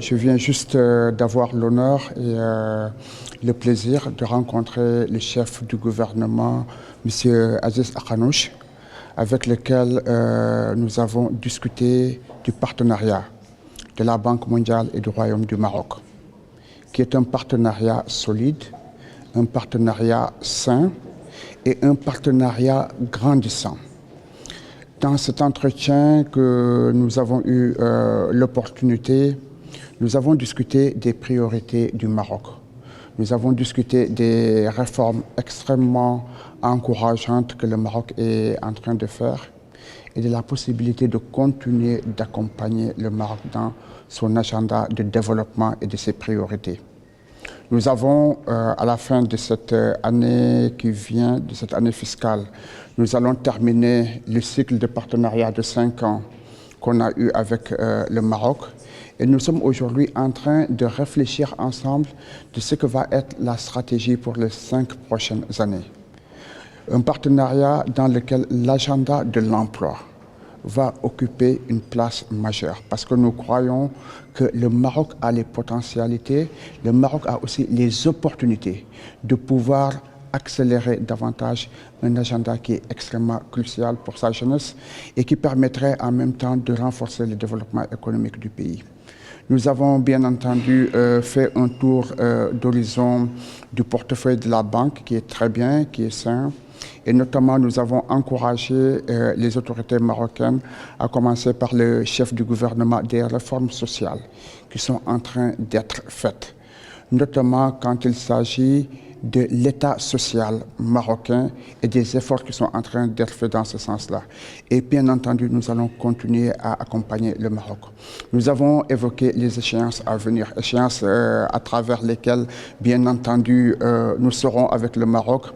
Je viens juste d'avoir l'honneur et le plaisir de rencontrer le chef du gouvernement, M. Aziz Akhanouch, avec lequel nous avons discuté du partenariat de la Banque mondiale et du Royaume du Maroc, qui est un partenariat solide, un partenariat sain et un partenariat grandissant. Dans cet entretien que nous avons eu l'opportunité, nous avons discuté des priorités du Maroc. Nous avons discuté des réformes extrêmement encourageantes que le Maroc est en train de faire et de la possibilité de continuer d'accompagner le Maroc dans son agenda de développement et de ses priorités. Nous avons, à la fin de cette année qui vient, de cette année fiscale, nous allons terminer le cycle de partenariat de 5 ans qu'on a eu avec le Maroc. Et nous sommes aujourd'hui en train de réfléchir ensemble de ce que va être la stratégie pour les 5 prochaines années. Un partenariat dans lequel l'agenda de l'emploi va occuper une place majeure parce que nous croyons que le Maroc a les potentialités, le Maroc a aussi les opportunités de pouvoir accélérer davantage un agenda qui est extrêmement crucial pour sa jeunesse et qui permettrait en même temps de renforcer le développement économique du pays. Nous avons bien entendu fait un tour d'horizon du portefeuille de la banque qui est très bien, qui est sain. Et notamment, nous avons encouragé les autorités marocaines, à commencer par le chef du gouvernement, des réformes sociales qui sont en train d'être faites, notamment quand il s'agit de l'État social marocain et des efforts qui sont en train d'être faits dans ce sens-là. Et bien entendu, nous allons continuer à accompagner le Maroc. Nous avons évoqué les échéances à venir, échéances à travers lesquelles, bien entendu, nous serons avec le Maroc,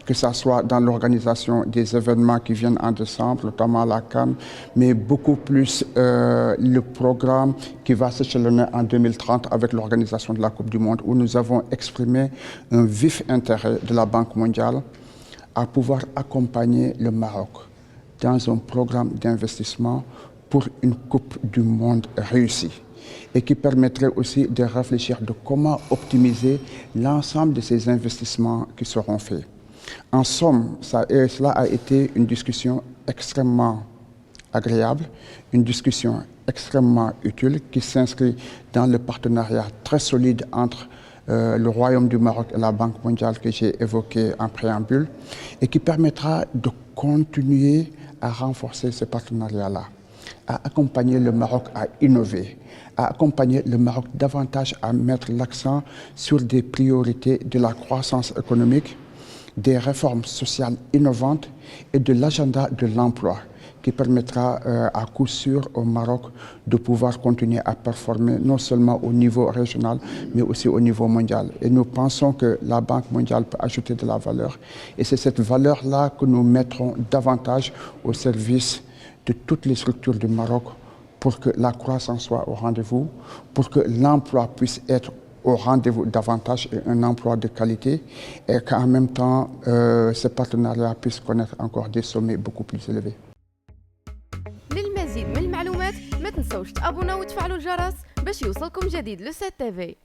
que ce soit dans l'organisation des événements qui viennent en décembre, notamment la Cannes, mais beaucoup plus le programme qui va s'échelonner en 2030 avec l'organisation de la Coupe du Monde, où nous avons exprimé un vif intérêt de la Banque mondiale à pouvoir accompagner le Maroc dans un programme d'investissement pour une Coupe du Monde réussie et qui permettrait aussi de réfléchir de comment optimiser l'ensemble de ces investissements qui seront faits. En somme, cela a été une discussion extrêmement agréable, une discussion extrêmement utile qui s'inscrit dans le partenariat très solide entre le Royaume du Maroc et la Banque mondiale que j'ai évoqué en préambule et qui permettra de continuer à renforcer ce partenariat-là, à accompagner le Maroc à innover, à accompagner le Maroc davantage à mettre l'accent sur des priorités de la croissance économique, des réformes sociales innovantes et de l'agenda de l'emploi qui permettra à coup sûr au Maroc de pouvoir continuer à performer non seulement au niveau régional, mais aussi au niveau mondial. Et nous pensons que la Banque mondiale peut ajouter de la valeur. Et c'est cette valeur-là que nous mettrons davantage au service de toutes les structures du Maroc pour que la croissance soit au rendez-vous, pour que l'emploi puisse être au rendez-vous davantage et un emploi de qualité et qu'en même temps, ces partenariats puissent connaître encore des sommets beaucoup plus élevés. للمزيد من المعلومات ما تنسوش تابونا وتفعلوا الجرس باش يوصلكم جديد لو سي تي في.